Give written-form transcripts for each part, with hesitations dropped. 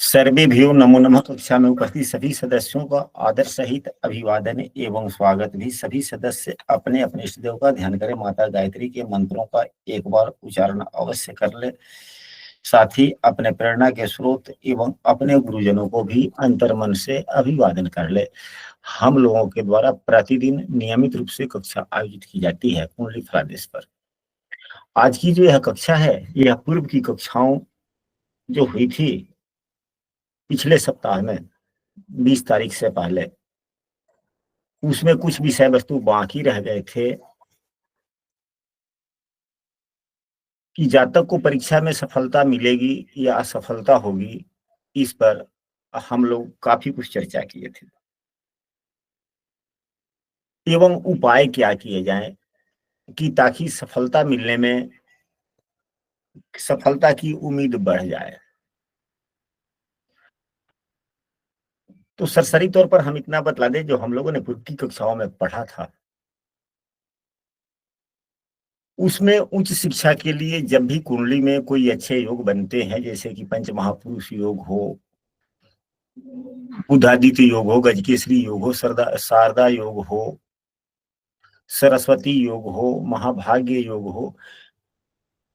सर्वेभ्यो नमो नमः। कक्षा में उपस्थित सभी सदस्यों का आदर सहित अभिवादन एवं स्वागत भी। सभी सदस्य अपने अपने इष्ट देव का ध्यान करें। माता गायत्री के मंत्रों का एक बार उच्चारण अवश्य कर ले। साथ ही अपने प्रेरणा के स्रोत एवं अपने गुरुजनों को भी अंतर्मन से अभिवादन कर ले। हम लोगों के द्वारा प्रतिदिन नियमित रूप से कक्षा आयोजित की जाती है कुंडली फलादेश पर। आज की जो यह कक्षा है, यह पूर्व की कक्षाओं जो हुई थी पिछले सप्ताह में 20 तारीख से पहले, उसमें कुछ विषय वस्तु बाकी रह गए थे कि जातक को परीक्षा में सफलता मिलेगी या असफलता होगी। इस पर हम लोग काफी कुछ चर्चा किए थे एवं उपाय क्या किए जाएं कि ताकि सफलता मिलने में सफलता की उम्मीद बढ़ जाए। तो सरसरी तौर पर हम इतना बतला दें, जो हम लोगों ने पूर्व की कक्षाओं में पढ़ा था, उसमें उच्च शिक्षा के लिए जब भी कुंडली में कोई अच्छे योग बनते हैं, जैसे कि पंच महापुरुष योग हो, बुधादित्य योग हो, गजकेसरी योग हो, शारदा योग हो, सरस्वती योग हो, महाभाग्य योग हो,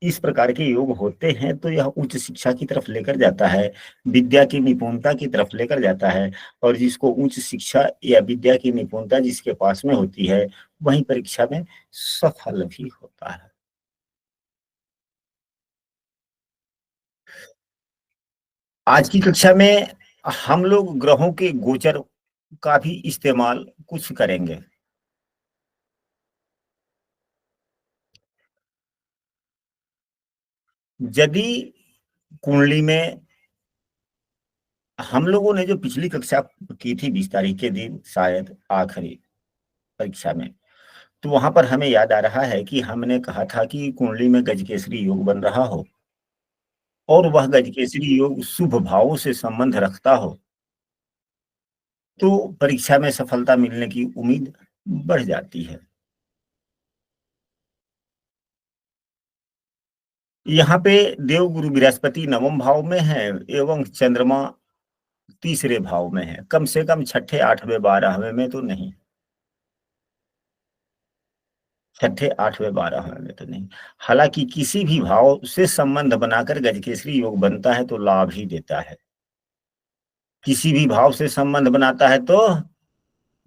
इस प्रकार के योग होते हैं तो यह उच्च शिक्षा की तरफ लेकर जाता है, विद्या की निपुणता की तरफ लेकर जाता है। और जिसको उच्च शिक्षा या विद्या की निपुणता जिसके पास में होती है, वही परीक्षा में सफल भी होता है। आज की कक्षा में हम लोग ग्रहों के गोचर का भी इस्तेमाल कुछ करेंगे। यदि कुंडली में हम लोगों ने जो पिछली कक्षा की थी 20 तारीख के दिन, शायद आखिरी परीक्षा में, तो वहां पर हमें याद आ रहा है कि हमने कहा था कि कुंडली में गजकेसरी योग बन रहा हो और वह गजकेसरी योग शुभ भावों से संबंध रखता हो, तो परीक्षा में सफलता मिलने की उम्मीद बढ़ जाती है। यहाँ पे देव गुरु बृहस्पति नवम भाव में है एवं चंद्रमा तीसरे भाव में है। कम से कम छठे, आठवें, 12वें में तो नहीं। छठे, आठवें, 12वें में तो नहीं। हालांकि किसी भी भाव से संबंध बनाकर गजकेसरी योग बनता है तो लाभ ही देता है। किसी भी भाव से संबंध बनाता है तो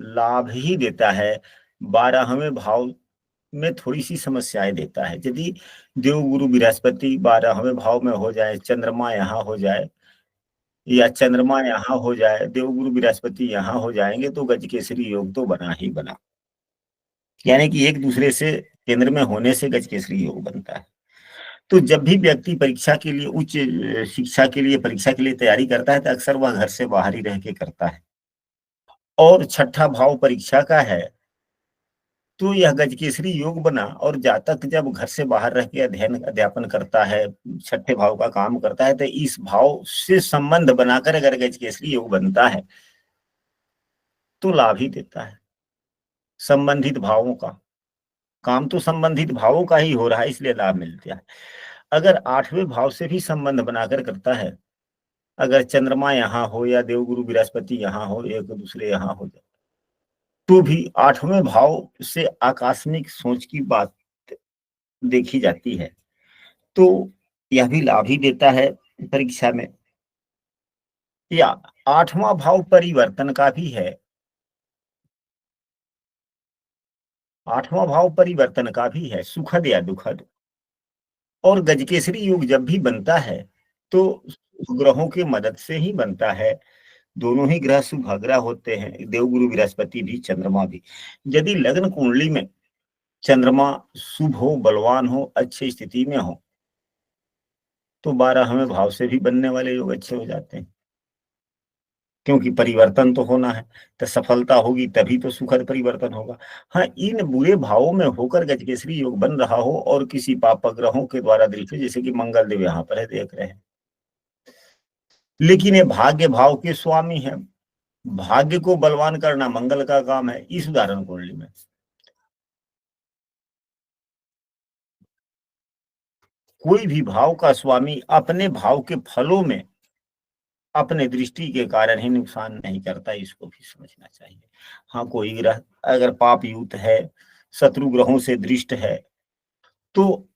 लाभ ही देता है। 12वें भाव में थोड़ी सी समस्याएं देता है। यदि देव गुरु बृहस्पति 12वें भाव में हो जाए, चंद्रमा यहाँ हो जाए, या चंद्रमा यहाँ हो जाए, देव गुरु बृहस्पति यहाँ हो जाएंगे, तो गजकेसरी योग तो बना ही बना। यानी कि एक दूसरे से केंद्र में होने से गजकेसरी योग बनता है। तो जब भी व्यक्ति परीक्षा के लिए, उच्च शिक्षा के लिए, परीक्षा के लिए तैयारी करता है, तो अक्सर वह घर से बाहर ही रह के करता है। और छठा भाव परीक्षा का है, तो यह गजकेसरी योग बना। और जातक जब घर से बाहर रह के अध्ययन अध्यापन करता है, छठे भाव का काम करता है, तो इस भाव से संबंध बनाकर अगर गजकेसरी योग बनता है तो लाभ ही देता है। संबंधित भावों का काम तो संबंधित भावों का ही हो रहा है, इसलिए लाभ मिलता है। अगर 8वें भाव से भी संबंध बनाकर करता है, अगर चंद्रमा यहाँ हो या देवगुरु बृहस्पति यहाँ हो, एक दूसरे यहाँ हो जाए, तो भी 8वें भाव से आकस्मिक सोच की बात देखी जाती है, तो यह भी लाभ ही देता है परीक्षा में। या 8वां भाव परिवर्तन का भी है। 8वां भाव परिवर्तन का भी है, सुखद या दुखद। और गजकेसरी योग जब भी बनता है तो ग्रहों की मदद से ही बनता है। दोनों ही ग्रह शुभाग्रह होते हैं, देवगुरु बृहस्पति भी, चंद्रमा भी। यदि लग्न कुंडली में चंद्रमा शुभ हो, बलवान हो, अच्छी स्थिति में हो, तो 12वें भाव से भी बनने वाले योग अच्छे हो जाते हैं। क्योंकि परिवर्तन तो होना है, तो सफलता होगी तभी तो सुखद परिवर्तन होगा। हाँ, इन बुरे भावों में होकर गजकेसरी योग बन रहा हो और किसी पाप ग्रहों के द्वारा दृष्टि, जैसे कि मंगल देव यहाँ पर है, देख रहे हैं, लेकिन ये भाग्य भाव के स्वामी है। भाग्य को बलवान करना मंगल का काम है। इस उदाहरण कुंडली में कोई भी भाव का स्वामी अपने भाव के फलों में अपने दृष्टि के कारण ही नुकसान नहीं करता, इसको भी समझना चाहिए। हाँ, कोई ग्रह अगर पाप युक्त है, शत्रु ग्रहों से दृष्ट है, तो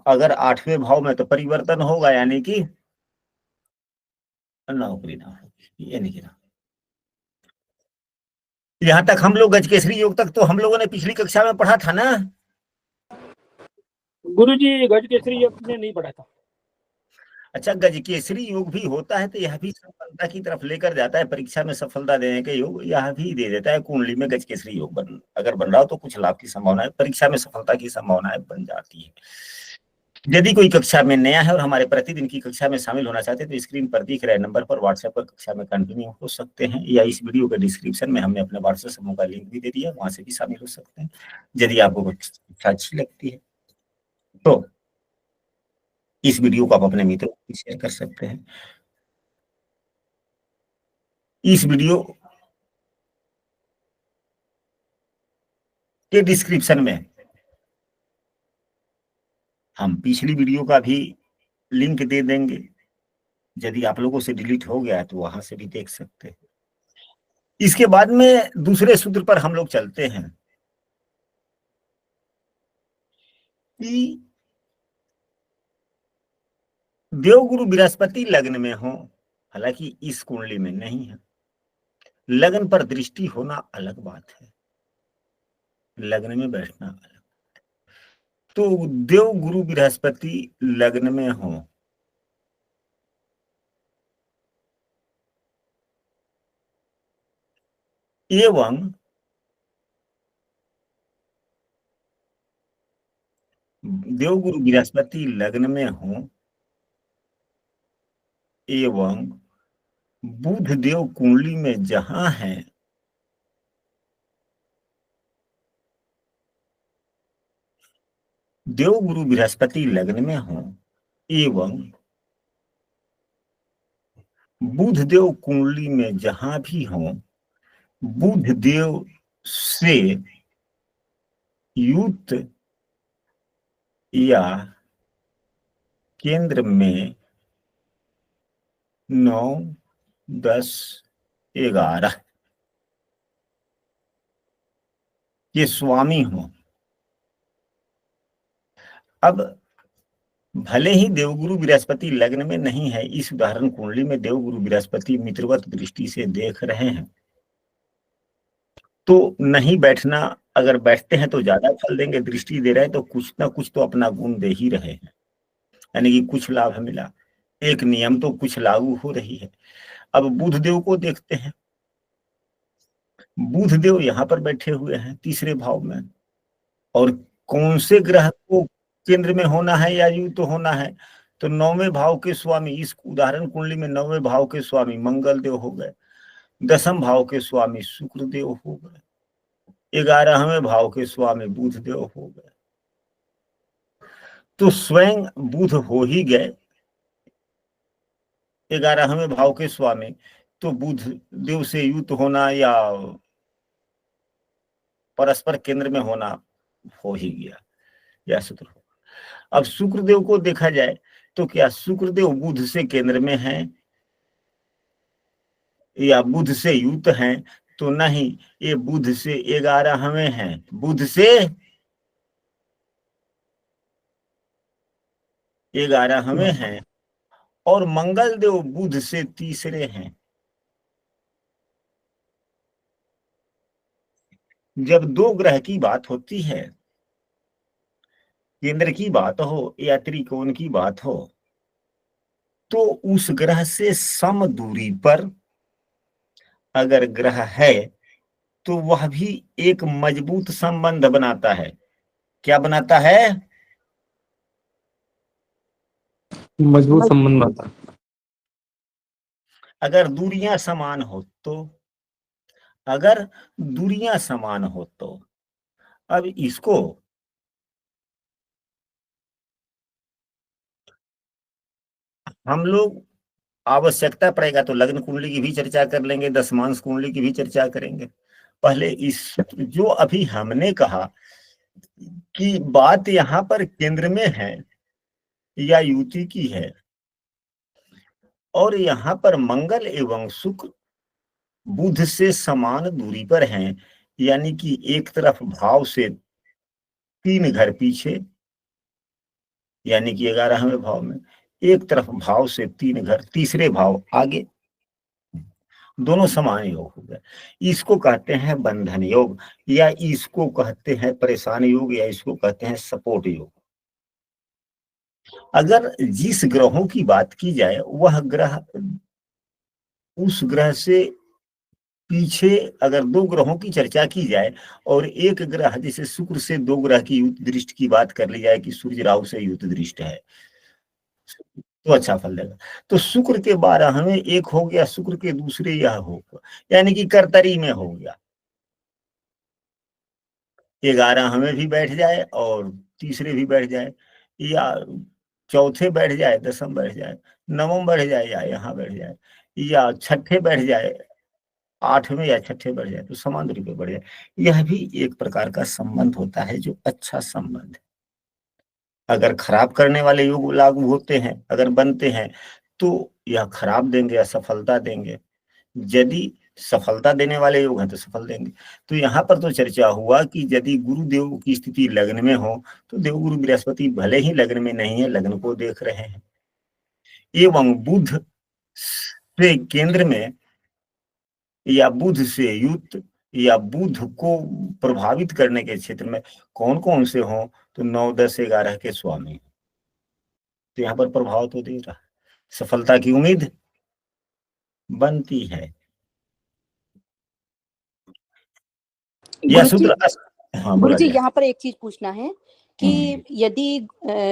अगर 8वें भाव में तो परिवर्तन होगा, यानी कि नौकरी ना होगी, ये नहीं ना। यहाँ तक हम लोग गजकेसरी योग तक तो हम लोगों ने पिछली कक्षा में पढ़ा था ना। गुरुजी गजकेसरी योग ने नहीं पढ़ा था। अच्छा, गजकेसरी योग भी होता है तो यह भी सफलता की तरफ लेकर जाता है, परीक्षा में सफलता देने के योग यह भी दे देता है। कुंडली में गजकेसरी योग अगर बन रहा हो तो कुछ लाभ की संभावना है, परीक्षा में सफलता की संभावनाएं बन जाती है। यदि कोई कक्षा में नया है और हमारे प्रतिदिन की कक्षा में शामिल होना चाहते हैं तो स्क्रीन पर दिख रहे नंबर पर व्हाट्सएप पर कक्षा में कंटिन्यू हो सकते हैं, या इस वीडियो के डिस्क्रिप्शन में हमने अपने व्हाट्सएप समूह का लिंक भी दे दिया, वहां से भी शामिल हो सकते हैं। यदि आपको कक्षा अच्छी लगती है तो इस वीडियो को आप अपने मित्रों को शेयर कर सकते हैं। इस वीडियो के डिस्क्रिप्शन में हम पिछली वीडियो का भी लिंक दे देंगे, यदि आप लोगों से डिलीट हो गया है तो वहां से भी देख सकते हैं। इसके बाद में दूसरे सूत्र पर हम लोग चलते हैं कि देवगुरु बृहस्पति लग्न में हो, हालांकि इस कुंडली में नहीं है, लग्न पर दृष्टि होना अलग बात है, लग्न में बैठना अलग। तो देवगुरु बृहस्पति लग्न में हो एवं देवगुरु बृहस्पति लग्न में हो एवं बुध देव कुंडली में जहां है, देवगुरु बृहस्पति लग्न में हो एवं बुध देव कुंडली में जहां भी हो, बुध देव से युक्त या केंद्र में 9, 10, 11 ये स्वामी हो। अब भले ही देवगुरु बृहस्पति लग्न में नहीं है, इस उदाहरण कुंडली में देवगुरु बृहस्पति मित्रवत दृष्टि से देख रहे हैं, तो नहीं बैठना, अगर बैठते हैं तो ज्यादा फल देंगे, दृष्टि दे रहे हैं तो कुछ ना कुछ तो अपना गुण दे ही रहे हैं, यानी कि कुछ लाभ मिला, एक नियम तो कुछ लागू हो रही है। अब बुध देव को देखते हैं, बुध देव यहाँ पर बैठे हुए हैं तीसरे भाव में, और कौन से ग्रह को केंद्र में होना है या युक्त होना है, तो 9वें भाव के स्वामी, इस उदाहरण कुंडली में 9वें भाव के स्वामी मंगल देव हो गए, 10वें भाव के स्वामी शुक्र देव हो गए, 11वें भाव के स्वामी बुध देव हो गए, तो स्वयं बुध हो ही गए 11वें भाव के स्वामी, तो बुध देव से युक्त होना या परस्पर केंद्र में होना हो ही गया, यह सूत्र हो। अब शुक्रदेव को देखा जाए तो क्या शुक्रदेव बुध से केंद्र में है या बुध से युक्त हैं, तो नहीं, ये बुध से 11वें हैं, बुध से 11वें हैं, और मंगल देव बुध से तीसरे हैं। जब दो ग्रह की बात होती है, केंद्र की बात हो या त्रिकोण की बात हो, तो उस ग्रह से सम दूरी पर अगर ग्रह है तो वह भी एक मजबूत संबंध बनाता है। क्या बनाता है? मजबूत संबंध बनाता है। अगर दूरियां समान हो तो, अगर दूरियां समान हो तो, अब इसको हम लोग आवश्यकता पड़ेगा तो लग्न कुंडली की भी चर्चा कर लेंगे, दशमांश कुंडली की भी चर्चा करेंगे। पहले इस जो अभी हमने कहा कि बात यहाँ पर केंद्र में है या युति की है, और यहाँ पर मंगल एवं शुक्र बुध से समान दूरी पर हैं, यानी कि एक तरफ भाव से 3 घर पीछे, यानी कि 11वें भाव में, एक तरफ भाव से 3 घर तीसरे भाव आगे, दोनों समान योग हो गए। इसको कहते हैं बंधन योग, या इसको कहते हैं परेशान योग, या इसको कहते हैं सपोर्ट योग। अगर जिस ग्रहों की बात की जाए वह ग्रह उस ग्रह से पीछे, अगर 2 ग्रहों की चर्चा की जाए और एक ग्रह जैसे शुक्र से 2 ग्रह की युत दृष्टि की बात कर ली जाए कि सूर्य राहु से युत दृष्टि है तो अच्छा फल देगा। तो शुक्र के 12वें एक हो गया, शुक्र के दूसरे यह होगा, यानी कि करतरी में हो गया, 11वें भी बैठ जाए और तीसरे भी बैठ जाए, या चौथे बैठ जाए, 10वें बैठ जाए, 9वें बैठ जाए, या यहाँ बैठ जाए, या छठे बैठ जाए, 8वें या छठे बैठ जाए, तो समान दूरी पे बढ़ जाए। यह भी एक प्रकार का संबंध होता है जो अच्छा संबंध है। अगर खराब करने वाले योग लागू होते हैं, अगर बनते हैं, तो यह खराब देंगे, असफलता देंगे। यदि सफलता देने वाले योग हैं तो सफल देंगे। तो यहाँ पर तो चर्चा हुआ कि यदि गुरुदेव की स्थिति लग्न में हो तो देवगुरु बृहस्पति भले ही लग्न में नहीं है, लग्न को देख रहे हैं, एवं बुध से केंद्र में या बुध से युक्त या बुध को प्रभावित करने के क्षेत्र में कौन कौन से हों, तो 9, 10, 11 के स्वामी, तो यहाँ पर प्रभाव तो दे रहा है, सफलता की उम्मीद बनती है। यह सूत्र हाँ गुरु बोला जी जाए। यहाँ पर एक चीज पूछना है कि यदि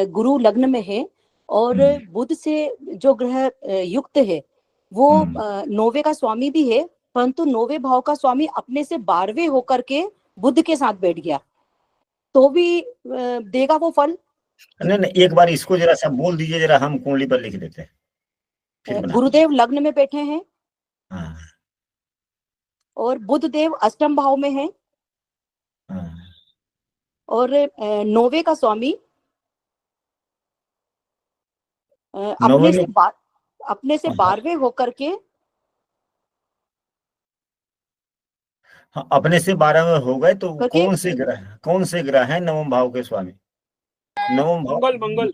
गुरु लग्न में है और बुध से जो ग्रह युक्त है वो 9वें का स्वामी भी है, परंतु 9वें भाव का स्वामी अपने से 12वें होकर के बुध के साथ बैठ गया, तो भी देगा वो फल? नहीं नहीं, एक बार इसको जरा सा बोल दीजिए, जरा हम कुंडली पर लिख देते हैं फिर बना। गुरुदेव लग्न में बैठे हैं हाँ और बुध देव अष्टम भाव में है, हाँ, और 9वें का स्वामी नौवें में अपने से 12वें होकर के, हाँ, अपने से 12वें हो गए, तो करके कौन से ग्रह हैं 9वें भाव के स्वामी? 9वें भाव मंगल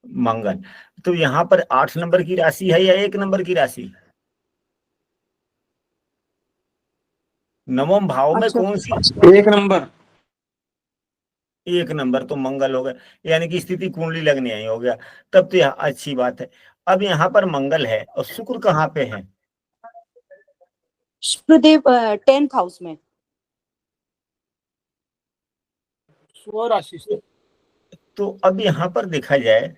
मंगल। तो यहाँ पर 8 नंबर की राशि है या 1 नंबर की राशि? 9वें भाव में अच्छा। कौन सी? 1 नंबर। 1 नंबर तो मंगल हो गए, यानी कि स्थिति कुंडली लगनी ही हो गया, तब तो यह अच्छी बात है। अब यहाँ पर मंगल है और शुक्र कहाँ पे है? शुक्रदेव 10th हाउस में, स्वराशि से। तो अब यहाँ पर देखा जाए,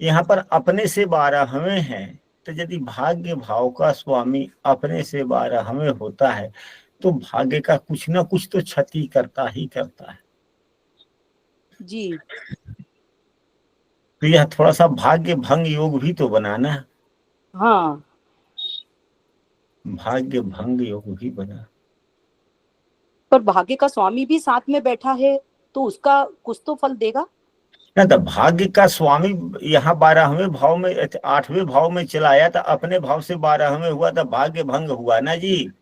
यहाँ पर अपने से 12वें हैं, तो यदि भाग्य भाव का स्वामी अपने से 12वें होता है तो भाग्य का कुछ ना कुछ तो क्षति करता ही करता है जी। तो यह थोड़ा सा भाग्य भंग योग भी तो बनाना, हाँ, भाग्य भंग योग भी बना। पर भाग्य का स्वामी भी साथ में बैठा है तो उसका कुछ तो फल देगा ना, तो भाग्य का स्वामी यहाँ 12वें भाव में 8वें भाव में चला आया था, अपने भाव से 12वें हुआ था, भाग्य भंग हुआ ना जी।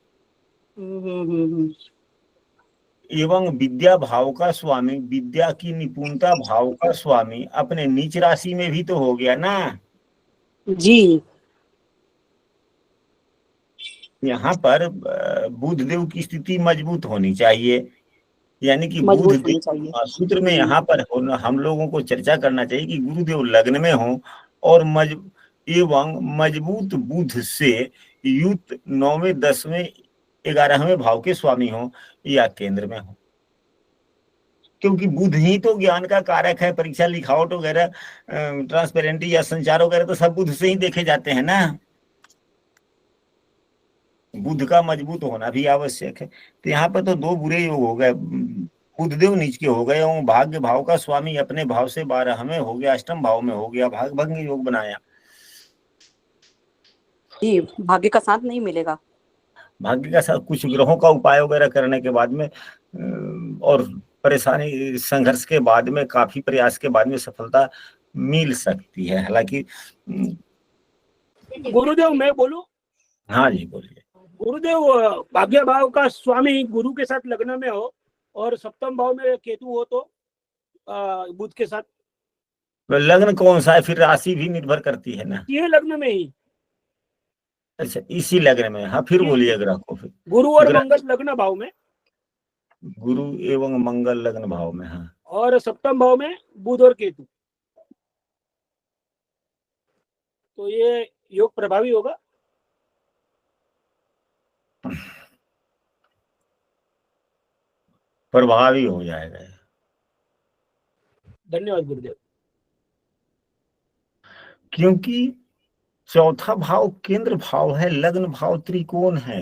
एवं विद्या भाव का स्वामी, विद्या की निपुणता भाव का स्वामी अपने नीच राशि में भी तो हो गया ना जी। यहाँ पर बुध देव की स्थिति मजबूत होनी चाहिए, यानी कि बुध मजबूत होनी देव चाहिए। सूत्र में यहाँ पर हम लोगों को चर्चा करना चाहिए कि गुरुदेव लग्न में हो और एवं मजबूत बुध से युक्त 9वें 10वें 11वें भाव के स्वामी हो या केंद्र में हो, क्योंकि बुध ही तो ज्ञान का कारक है, परीक्षा लिखावट वगैरह ट्रांसपेरेंटी या संचार वगैरह तो सब बुध से ही देखे जाते हैं ना। बुध का मजबूत होना भी आवश्यक है। तो यहाँ पर तो 2 बुरे योग हो गए, बुधदेव नीच के हो गए और भाग्य भाव का स्वामी अपने भाव से 12वें हो गया, अष्टम भाव में हो गया, भाग भंग योग बनाया। जी, भाग्य का साथ नहीं मिलेगा। भाग्य का साथ कुछ ग्रहों का उपाय वगैरह करने के बाद में और परेशानी संघर्ष के बाद में, काफी प्रयास के बाद में सफलता मिल सकती है। हालांकि गुरुदेव मैं बोलूं? हाँ जी बोलिए। गुरुदेव, भाग्य भाव का स्वामी गुरु के साथ लग्न में हो और सप्तम भाव में केतु हो तो बुध के साथ, तो लग्न कौन सा है फिर? राशि भी निर्भर करती है ना। ये लग्न में ही अच्छा, इसी लग्न में। हाँ फिर बोलिए ग्रह को फिर। गुरु और ग्रह मंगल लग्न भाव में गुरु एवं मंगल लग्न भाव में। हाँ और सप्तम भाव में बुध और केतु, तो ये योग प्रभावी होगा। प्रभावी हो जाएगा। धन्यवाद गुरुदेव। क्योंकि चौथा भाव केंद्र भाव है, लग्न भाव त्रिकोण है।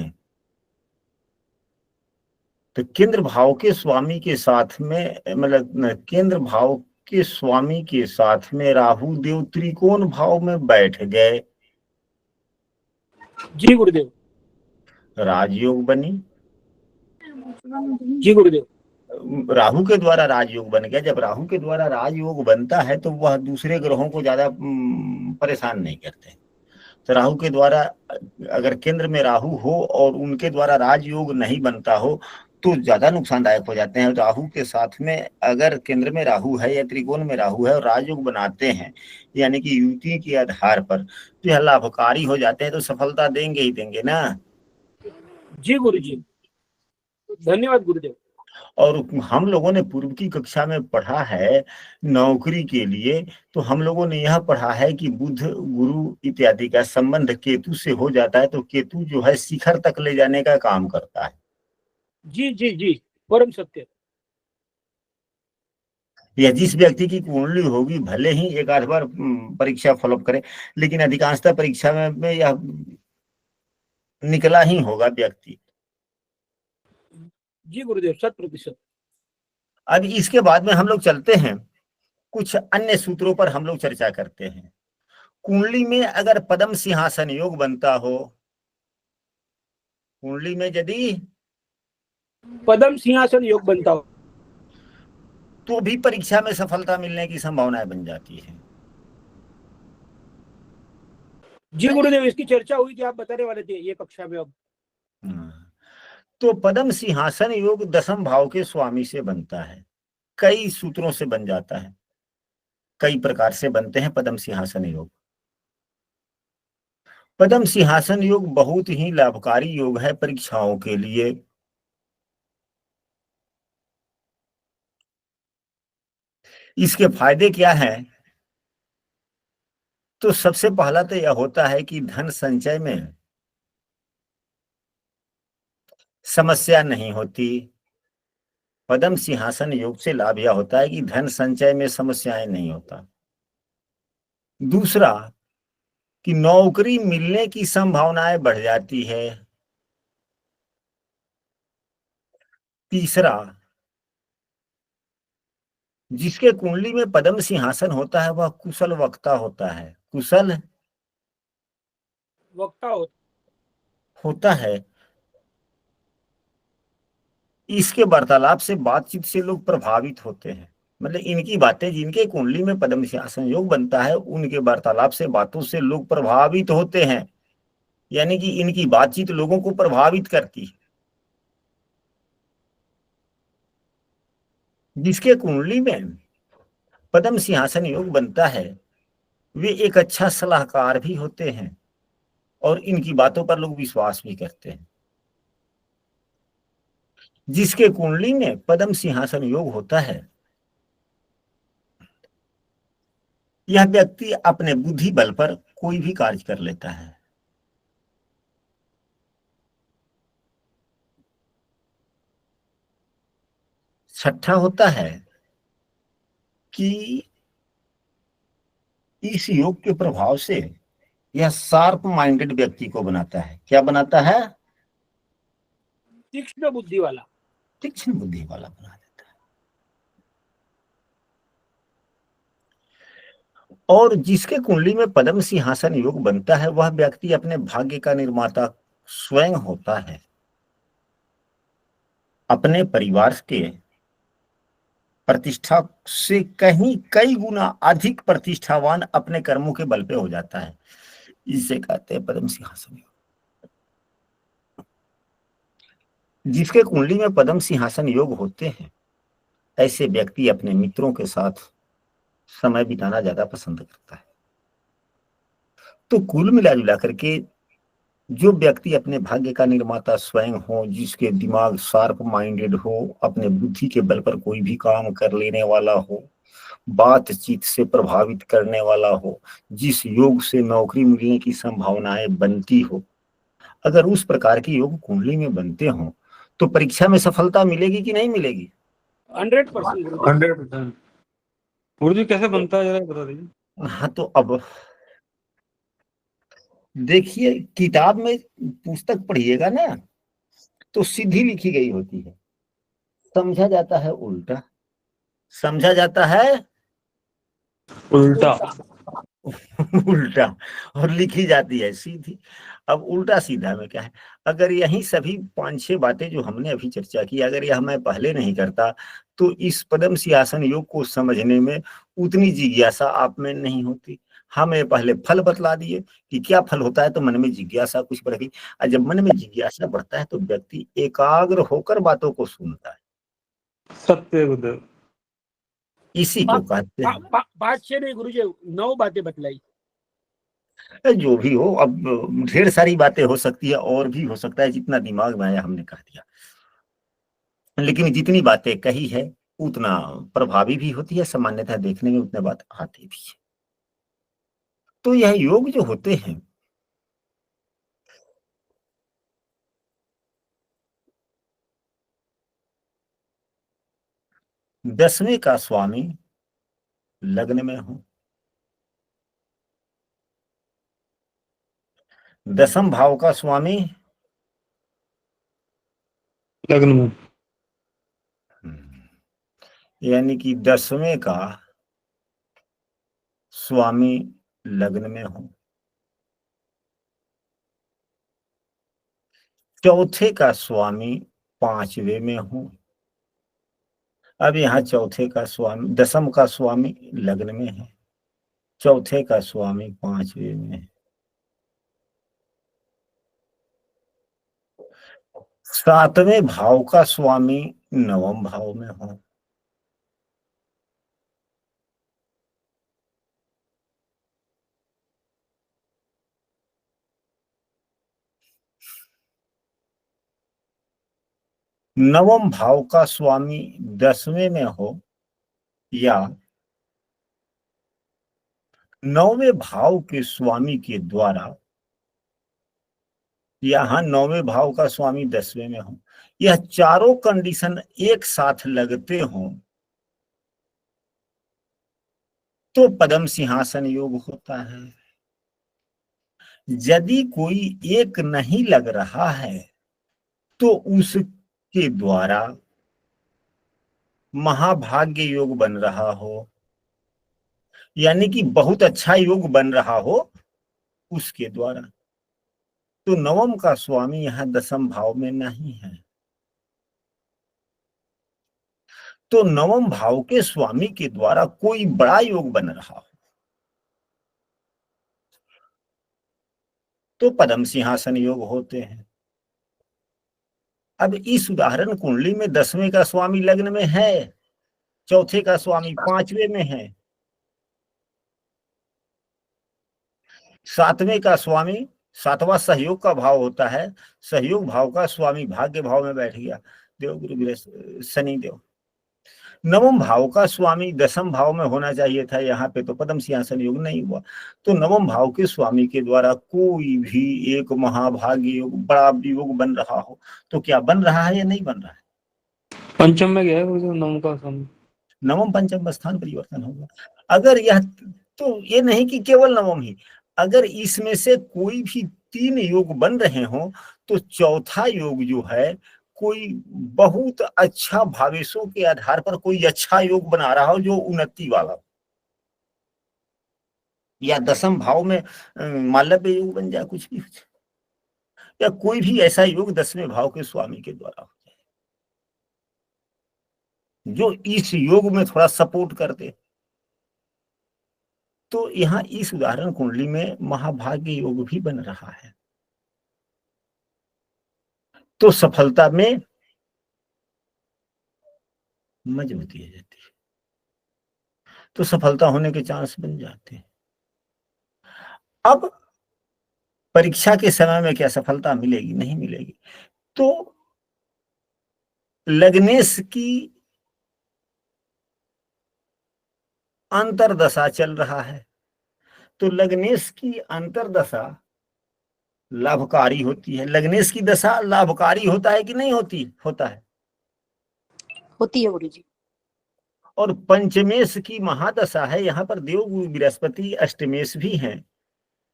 तो केंद्र भाव के स्वामी के साथ में, मतलब केंद्र भाव के स्वामी के साथ में राहु देव त्रिकोण भाव में बैठ गए, जी गुरुदेव। राजयोग बनी। जी गुरुदेव। राहु के द्वारा राजयोग बन गया। जब राहु के द्वारा राजयोग बनता है तो वह दूसरे ग्रहों को ज्यादा परेशान नहीं करते। तो राहु के द्वारा अगर केंद्र में राहु हो और उनके द्वारा राजयोग नहीं बनता हो तो ज्यादा नुकसानदायक हो जाते हैं। राहु के साथ में अगर केंद्र में राहु है या त्रिकोण में राहु है और राजयोग बनाते हैं, यानी कि युति के आधार पर, तो यह लाभकारी हो जाते हैं, तो सफलता देंगे ही देंगे ना। जी गुरु जी, धन्यवाद गुरुदेव। और हम लोगों ने पूर्व की कक्षा में पढ़ा है नौकरी के लिए, तो हम लोगों ने यह पढ़ा है कि बुध गुरु इत्यादि का संबंध केतु से हो जाता है, तो केतु जो है शिखर तक ले जाने का काम करता है। जी जी जी, परम सत्य। या जिस व्यक्ति की कुंडली होगी भले ही एक आध बार परीक्षा फॉलोअप करे, लेकिन अधिकांशतः परीक्षा में यह निकला ही होगा व्यक्ति। जी गुरुदेव, 100%। अब इसके बाद में हम लोग चलते हैं, कुछ अन्य सूत्रों पर हम लोग चर्चा करते हैं। कुंडली में अगर पद्म सिंहासन योग बनता हो, कुंडली में यदि पद्म सिंहासन योग बनता हो तो भी परीक्षा में सफलता मिलने की संभावनाएं बन जाती है। जी गुरुदेव, इसकी चर्चा हुई थी, आप बताने वाले थे ये कक्षा में अब। तो पद्म सिंहासन योग दसम भाव के स्वामी से बनता है, कई सूत्रों से बन जाता है, कई प्रकार से बनते हैं पद्म सिंहासन योग। पद्म सिंहासन योग बहुत ही लाभकारी योग है परीक्षाओं के लिए। इसके फायदे क्या हैं? तो सबसे पहला तो यह होता है कि धन संचय में समस्या नहीं होती। पद्म सिंहासन योग से लाभ यह होता है कि धन संचय में समस्याएं नहीं होता। दूसरा कि नौकरी मिलने की संभावनाएं बढ़ जाती है। तीसरा, जिसके कुंडली में पद्म सिंहासन होता है वह कुशल वक्ता होता है, कुशल वक्ता होता है। इसके वार्तालाप से, बातचीत से लोग प्रभावित होते हैं। मतलब इनकी बातें, जिनके कुंडली में पद्म सिंहासन योग बनता है, उनके वार्तालाप से, बातों से लोग प्रभावित होते हैं, यानी कि इनकी बातचीत लोगों को प्रभावित करती है। जिसके कुंडली में पद्म सिंहासन योग बनता है वे एक अच्छा सलाहकार भी होते हैं और इनकी बातों पर लोग विश्वास भी करते हैं। जिसके कुंडली में पद्म सिंहासन योग होता है यह व्यक्ति अपने बुद्धि बल पर कोई भी कार्य कर लेता है। छठा होता है कि इस योग के प्रभाव से यह शार्प माइंडेड व्यक्ति को बनाता है। क्या बनाता है? तीक्ष्ण बुद्धि वाला। तीक्ष्ण बुद्धि वाला बना देता है। और जिसके कुंडली में पद्म सिंहासन योग बनता है वह व्यक्ति अपने भाग्य का निर्माता स्वयं होता है। अपने परिवार के प्रतिष्ठा से कहीं कई गुना अधिक प्रतिष्ठावान अपने कर्मों के बल पे हो जाता है। इसे कहते हैं पद्म सिंहासन योग। जिसके कुंडली में पद्म सिंहासन योग होते हैं, ऐसे व्यक्ति अपने मित्रों के साथ समय बिताना ज्यादा पसंद करता है। तो कुल मिला जुला करके जो व्यक्ति अपने भाग्य का निर्माता स्वयं हो, जिसके दिमाग शार्प माइंडेड हो, अपने बुद्धि के बल पर कोई भी काम कर लेने वाला हो, बातचीत से प्रभावित करने वाला हो, जिस योग से नौकरी मिलने की संभावनाएं बनती हो, अगर उस प्रकार की योग कुंडली में बनते हो तो परीक्षा में सफलता मिलेगी कि नहीं मिलेगी? 100% 100%। गुरुजी कैसे बनता है जरा बता दीजिए। हाँ, तो अब देखिए, किताब में पुस्तक पढ़िएगा ना तो सीधी लिखी गई होती है, समझा जाता है उल्टा, समझा जाता है उल्टा। उल्टा, और लिखी जाती है सीधी। अब उल्टा सीधा में क्या है? अगर यही सभी 5-6 बातें जो हमने अभी चर्चा की, अगर यह मैं पहले नहीं करता तो इस पद्म सिंहासन योग को समझने में उतनी जिज्ञासा आप में नहीं होती। हमें पहले फल बतला दिए कि क्या फल होता है, तो मन में जिज्ञासा कुछ बढ़ गई, और जब मन में जिज्ञासा बढ़ता है तो व्यक्ति एकाग्र होकर बातों को सुनता है। सत्य गुरुदेव। इसी को कहते हैं। 5-6 नहीं गुरुजी, 9 बातें बतलाई। जो भी हो, अब ढेर सारी बातें हो सकती है, और भी हो सकता है, जितना दिमाग में आया हमने कह दिया, लेकिन जितनी बातें कही है उतना प्रभावी भी होती है, सामान्यतः देखने में उतने बात आती भी है। तो यह योग जो होते हैं, दसवें का स्वामी लग्न में हो, दसम भाव का स्वामी लग्न में, यानी कि 10वें का स्वामी लग्न में हो, चौथे का स्वामी 5वें में हो। अब यहाँ चौथे का स्वामी, दसम का स्वामी लग्न में है, चौथे का स्वामी 5वें में है, सातवें भाव का स्वामी 9वें भाव में हो, नवम भाव का स्वामी 10वें में हो, या 9वें भाव के स्वामी के द्वारा, यहाँ 9वें भाव का स्वामी 10वें में हो, यह चारों कंडीशन एक साथ लगते हो तो पद्म सिंहासन योग होता है। यदि कोई एक नहीं लग रहा है तो उसके द्वारा महाभाग्य योग बन रहा हो, यानी कि बहुत अच्छा योग बन रहा हो उसके द्वारा। तो 9वें का स्वामी यहाँ 10वें भाव में नहीं है, तो 9वें भाव के स्वामी के द्वारा कोई बड़ा योग बन रहा हो तो पद्म सिंहासन योग होते हैं। अब इस उदाहरण कुंडली में 10वें का स्वामी लग्न में है, चौथे का स्वामी 5वें में है, 7वें का स्वामी, 7वां सहयोग का भाव होता है, सहयोग भाव का स्वामी भाग्य भाव में बैठ गया, देव गुरु शनि देव। 9वें भाव का स्वामी 10वें भाव में होना चाहिए था, यहाँ पे तो पद्म सिंहासन योग नहीं हुआ। तो 9वें भाव के स्वामी के द्वारा कोई भी एक महाभाग्य योग, बड़ा योग बन रहा हो, तो क्या बन रहा है या नहीं बन रहा है? पंचम में गया है गुरुदेव 9 का स्वामी, 9वें पंचम स्थान परिवर्तन होगा। अगर यह, तो ये नहीं कि केवल 9वें ही, अगर इसमें से कोई भी 3 योग बन रहे हो तो चौथा योग जो है कोई बहुत अच्छा भावेशों के आधार पर कोई अच्छा योग बना रहा हो जो उन्नति वाला, या 10वें भाव में मालव्य योग बन जाए, कुछ भी हो जाए, या कोई भी ऐसा योग 10वें भाव के स्वामी के द्वारा हो जाए। जो इस योग में थोड़ा सपोर्ट करते। तो यहाँ इस उदाहरण कुंडली में महाभाग्य योग भी बन रहा है, तो सफलता में मजबूती आ जाती है, तो सफलता होने के चांस बन जाते हैं। अब परीक्षा के समय में क्या सफलता मिलेगी? नहीं मिलेगी। तो लग्नेश की अंतरदशा चल रहा है, तो लग्नेश की अंतरदशा लाभकारी होती है। लग्नेश की दशा लाभकारी होता है कि नहीं होती? होता है। होती है गुरुजी। और पंचमेश की महादशा है, यहाँ पर देवगुरु बृहस्पति अष्टमेश भी हैं,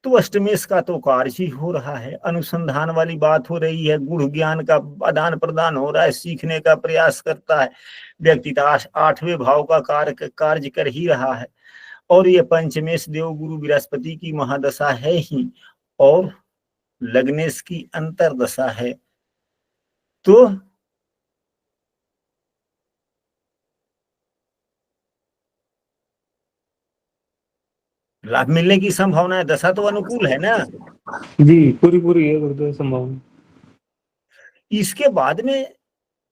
तो अष्टमेश का तो कार्य ही हो रहा है, अनुसंधान वाली बात हो रही है, गुण ज्ञान का आदान प्रदान हो रहा है, सीखने का प्रयास करता है व्यक्ति, आठवें भाव का कार्य कर ही रहा है। और ये पंचमेश देवगुरु बृहस्पति की महादशा है ही, और लग्नेश की अंतरदशा है, तो लाभ मिलने की संभावना है। दशा तो अनुकूल है ना जी, पूरी पूरी है गुरुदेव संभावना। इसके बाद में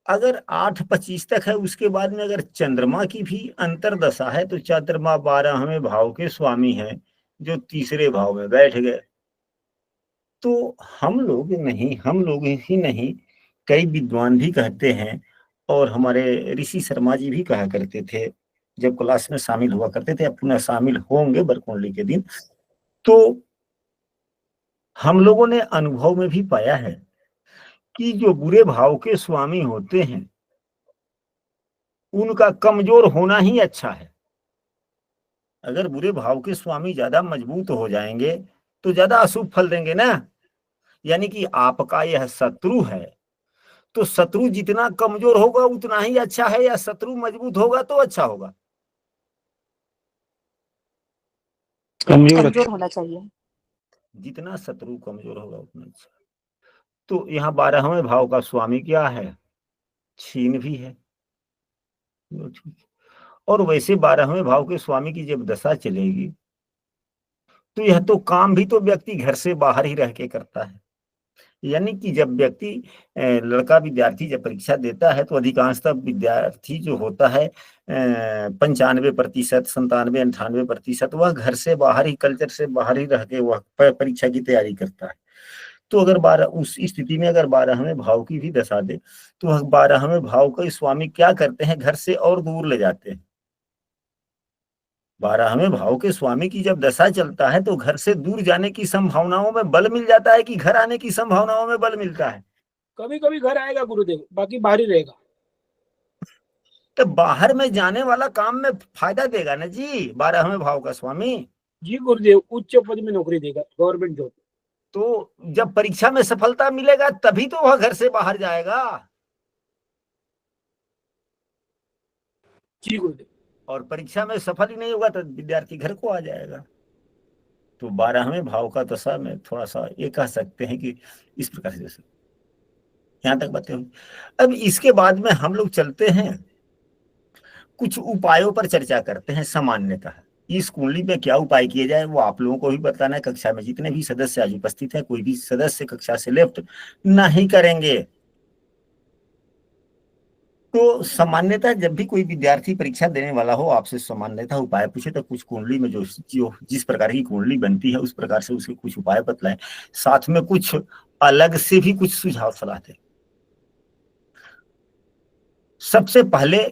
अगर 8:25 तक है, उसके बाद में अगर चंद्रमा की भी अंतरदशा है, तो चंद्रमा 12वें भाव के स्वामी हैं, जो तीसरे भाव में बैठ गए। तो हम लोग ही नहीं, कई विद्वान भी कहते हैं, और हमारे ऋषि शर्मा जी भी कहा करते थे जब क्लास में शामिल हुआ करते थे, अब पुनः शामिल होंगे बरकुंडली के दिन। तो हम लोगों ने अनुभव में भी पाया है कि जो बुरे भाव के स्वामी होते हैं, उनका कमजोर होना ही अच्छा है। अगर बुरे भाव के स्वामी ज्यादा मजबूत हो जाएंगे तो ज्यादा अशुभ फल देंगे ना। यानी कि आपका यह शत्रु है, तो शत्रु जितना कमजोर होगा उतना ही अच्छा है, या शत्रु मजबूत होगा तो अच्छा होगा? कमजोर होना चाहिए। जितना शत्रु कमजोर होगा उतना अच्छा। तो यहाँ 12वें भाव का स्वामी क्या है? छीन भी है। और वैसे 12वें भाव के स्वामी की जब दशा चलेगी, तो यह तो काम भी तो व्यक्ति घर से बाहर ही रह के करता है। यानी कि जब व्यक्ति लड़का विद्यार्थी जब परीक्षा देता है, तो अधिकांशतः विद्यार्थी जो होता है 95%, 97, 98%, वह घर से बाहर ही, कल्चर से बाहर ही रह के वह परीक्षा की तैयारी करता है। तो अगर उस स्थिति में अगर 12वें भाव की भी दशा दे, तो 12वें भाव का स्वामी क्या करते हैं? घर से और दूर ले जाते हैं। 12वें भाव के स्वामी की जब दशा चलता है, तो घर से दूर जाने की संभावनाओं में बल मिल जाता है कि घर आने की संभावनाओं में बल मिलता है? कभी कभी घर आएगा गुरुदेव, बाकी बाहर ही रहेगा। तो बाहर में जाने वाला काम में फायदा देगा ना जी 12वें भाव का स्वामी। जी गुरुदेव, उच्च पद में नौकरी देगा, गवर्नमेंट जॉब। तो जब परीक्षा में सफलता मिलेगा तभी तो वह घर से बाहर जाएगा। जी गुरुदेव। और परीक्षा में सफल ही नहीं होगा तो विद्यार्थी घर को आ जाएगा। तो 12वें भाव का दशा में थोड़ा सा ये कह सकते हैं कि इस प्रकार से, जैसे यहाँ तक बातें हुई। अब इसके बाद में हम लोग चलते हैं, कुछ उपायों पर चर्चा करते हैं। सामान्यतः इस कुंडली में क्या उपाय किए जाए वो आप लोगों को भी बताना है। कक्षा में जितने भी सदस्य आज उपस्थित हैं, कोई भी सदस्य कक्षा से लेफ्ट नहीं करेंगे। तो सामान्यतः जब भी कोई विद्यार्थी परीक्षा देने वाला हो, आपसे सामान्यतः उपाय पूछे, तो कुछ कुंडली में जो जिस प्रकार की कुंडली बनती है उस प्रकार से उसके कुछ उपाय बतलाएं, साथ में कुछ अलग से भी कुछ सुझाव सलाह दें। सबसे पहले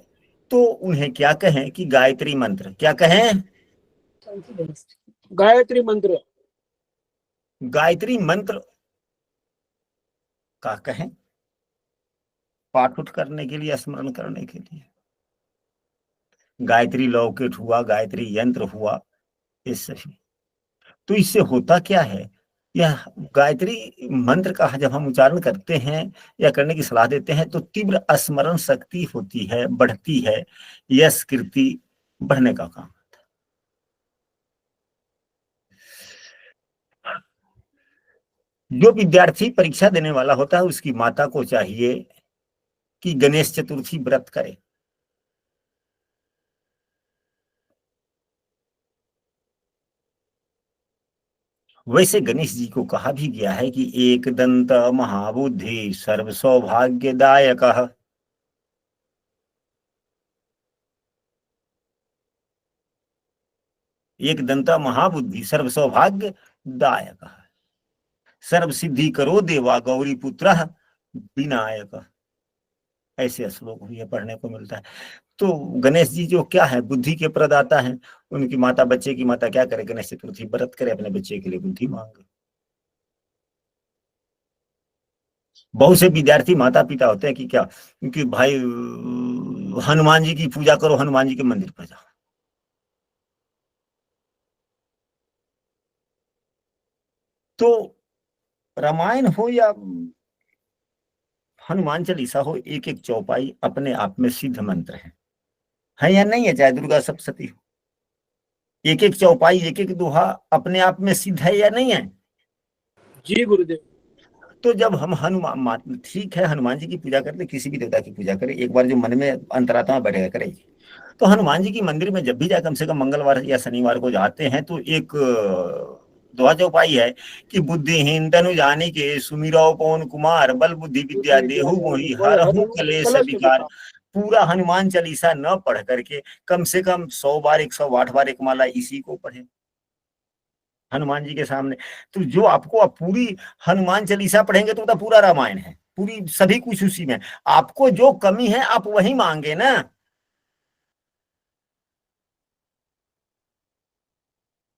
तो उन्हें क्या कहें कि गायत्री मंत्र, क्या कहें? गायत्री मंत्र। गायत्री मंत्र का कहें, पाठ उठ करने के लिए, स्मरण करने के लिए। गायत्री लौकिक हुआ, गायत्री यंत्र हुआ, ये सभी। तो इससे होता क्या है, यह गायत्री मंत्र का जब हम उच्चारण करते हैं या करने की सलाह देते हैं, तो तीव्र स्मरण शक्ति होती है, बढ़ती है, यश कीर्ति बढ़ने का काम होता है। जो विद्यार्थी परीक्षा देने वाला होता है, उसकी माता को चाहिए कि गणेश चतुर्थी व्रत करे। वैसे गणेश जी को कहा भी गया है कि एक दंत महाबुद्धि सर्व सौभाग्यदायक। एक दंता महाबुद्धि सर्व सौभाग्यदायक, सर्व सिद्धि करो देवा गौरी पुत्र विनायक। ऐसे श्लोक भी पढ़ने को मिलता है। तो गणेश जी जो क्या है, बुद्धि के प्रदाता हैं। उनकी माता, बच्चे की माता क्या करे, गणेश चतुर्थी व्रत करे, अपने बच्चे के लिए बुद्धि मांगे। बहुत से विद्यार्थी माता पिता होते हैं कि क्या, कि भाई हनुमान जी की पूजा करो, हनुमान जी के मंदिर पर जाओ। तो रामायण हो या हनुमान चालीसा हो, एक एक चौपाई अपने आप में सिद्ध मंत्र है या नहीं है? चाहे दुर्गा सप्तशती हो, एक एक चौपाई, एक एक दोहा अपने आप में सिद्ध है या नहीं है? जी गुरुदेव। तो जब हम हनुमान, ठीक है, हनुमान जी की पूजा करते, किसी भी देवता की पूजा करें, एक बार जो मन में अंतरात्मा बैठेगा करेगी। तो हनुमान जी की मंदिर में जब भी जाए, कम से कम मंगलवार या शनिवार को जाते हैं, तो एक दोहा चौपाई है कि बुद्धिहीन तनु जानिके सुमिरौ पवन कुमार, बल बुद्धि विद्या देहु मोहि हरहु कलेश विकार। पूरा हनुमान चालीसा न पढ़ करके कम से कम 100 बार, 108 बार एक माला इसी को पढ़े हनुमान जी के सामने। तो जो आपको, आप पूरी हनुमान चालीसा पढ़ेंगे तो पूरा रामायण है, पूरी सभी कुछ उसी में। आपको जो कमी है आप वही मांगे ना।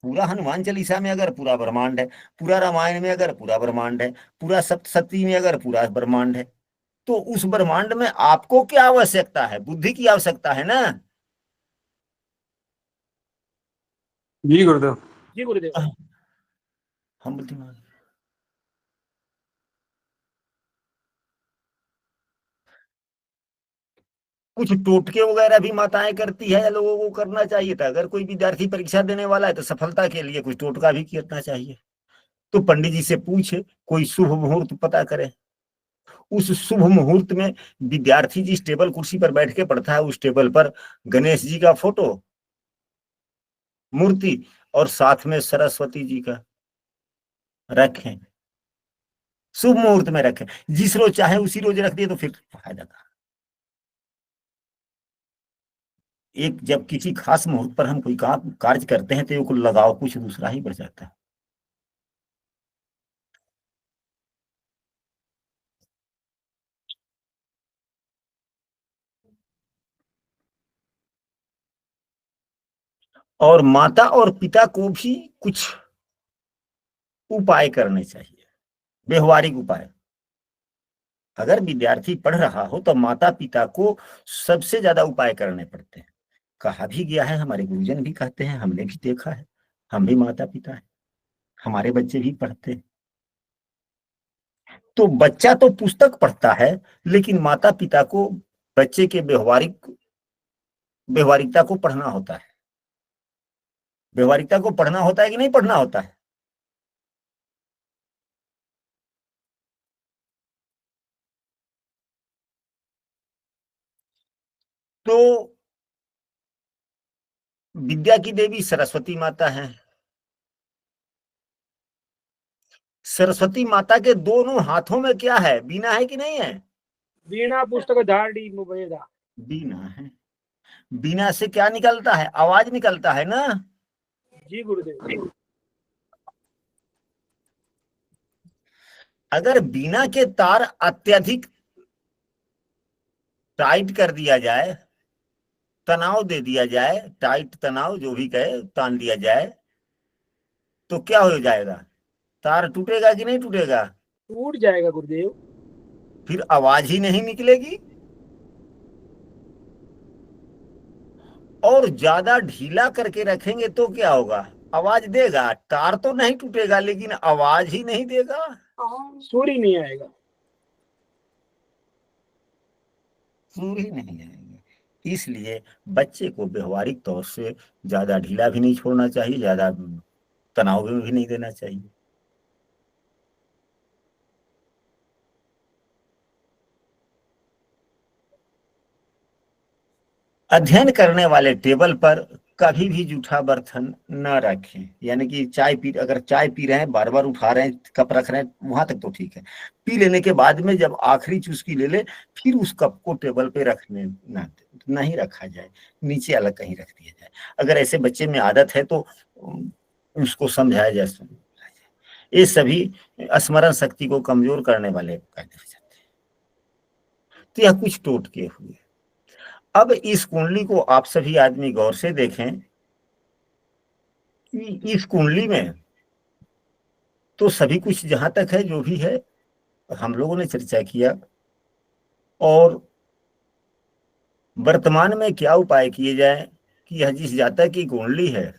पूरा हनुमान चालीसा में अगर पूरा ब्रह्मांड है, पूरा रामायण में अगर पूरा ब्रह्मांड है, पूरा सप्तशती में अगर पूरा ब्रह्मांड है, तो उस ब्रह्मांड में आपको क्या आवश्यकता है? बुद्धि की आवश्यकता है ना। जी गुरुदेव। जी गुरुदेव। हम बुद्धिमान, कुछ टोटके वगैरह भी माताएं करती है, लोगों को करना चाहिए था। अगर कोई विद्यार्थी परीक्षा देने वाला है तो सफलता के लिए कुछ टोटका भी करना चाहिए। तो पंडित जी से पूछे, कोई शुभ मुहूर्त पता करे। उस शुभ मुहूर्त में विद्यार्थी जिस टेबल कुर्सी पर बैठ के पढ़ता है, उस टेबल पर गणेश जी का फोटो, मूर्ति, और साथ में सरस्वती जी का रखें। शुभ मुहूर्त में रखें, जिस रोज चाहे उसी रोज रख दिए तो फिर फायदा था। एक जब किसी खास मुहूर्त पर हम कोई काम कार्य करते हैं तो लगाव कुछ दूसरा ही बढ़ जाता है। और माता और पिता को भी कुछ उपाय करने चाहिए, व्यवहारिक उपाय। अगर विद्यार्थी पढ़ रहा हो तो माता पिता को सबसे ज्यादा उपाय करने पड़ते हैं। कहा भी गया है, हमारे गुरुजन भी कहते हैं, हमने भी देखा है, हम भी माता पिता हैं, हमारे बच्चे भी पढ़ते हैं। तो बच्चा तो पुस्तक पढ़ता है, लेकिन माता पिता को बच्चे के व्यवहारिकता को पढ़ना होता है। व्यवहारिकता को पढ़ना होता है कि नहीं पढ़ना होता है? तो विद्या की देवी सरस्वती माता है। सरस्वती माता के दोनों हाथों में क्या है? बीना है कि नहीं है? वीणा पुस्तक धारणी मुबेदा। बीना है। बीना से क्या निकलता है? आवाज निकलता है ना। जी गुरुदेव। अगर बीना के तार अत्यधिक टाइट कर दिया जाए, तनाव दे दिया जाए, टाइट तनाव जो भी कहे, तान दिया जाए, तो क्या हो जाएगा? तार टूटेगा कि नहीं टूटेगा? टूट जाएगा गुरुदेव। फिर आवाज ही नहीं निकलेगी। और ज्यादा ढीला करके रखेंगे तो क्या होगा? आवाज देगा। तार तो नहीं टूटेगा, लेकिन आवाज ही नहीं देगा। सुर ही नहीं आएगा। सुर ही नहीं आएंगे। इसलिए बच्चे को व्यवहारिक तौर से ज्यादा ढीला भी नहीं छोड़ना चाहिए, ज्यादा तनाव में भी नहीं देना चाहिए। अध्ययन करने वाले टेबल पर कभी भी जूठा बर्तन न रखें। यानी कि अगर चाय पी रहे हैं, बार बार उठा रहे हैं, कप रख रहे हैं, वहां तक तो ठीक है। पी लेने के बाद में जब आखिरी चुस्की ले ले, फिर उस कप को टेबल पे रखने नहीं रखा जाए, नीचे अलग कहीं रख दिया जाए। अगर ऐसे बच्चे में आदत है तो उसको समझाया जाए। ये सभी स्मरण शक्ति को कमजोर करने वाले कायदे हो जाते हैं। तो यह कुछ टोटके हुए। अब इस कुंडली को आप सभी आदमी गौर से देखें कि इस कुंडली में तो सभी कुछ जहां तक है, जो भी है हम लोगों ने चर्चा किया। और वर्तमान में क्या उपाय किए जाए कि यह जिस जातक की कुंडली है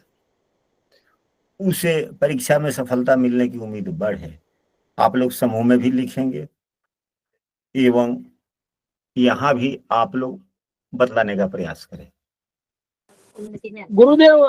उसे परीक्षा में सफलता मिलने की उम्मीद बढ़े, आप लोग समूह में भी लिखेंगे एवं यहाँ भी आप लोग बतलाने का प्रयास करें। गुरुदेव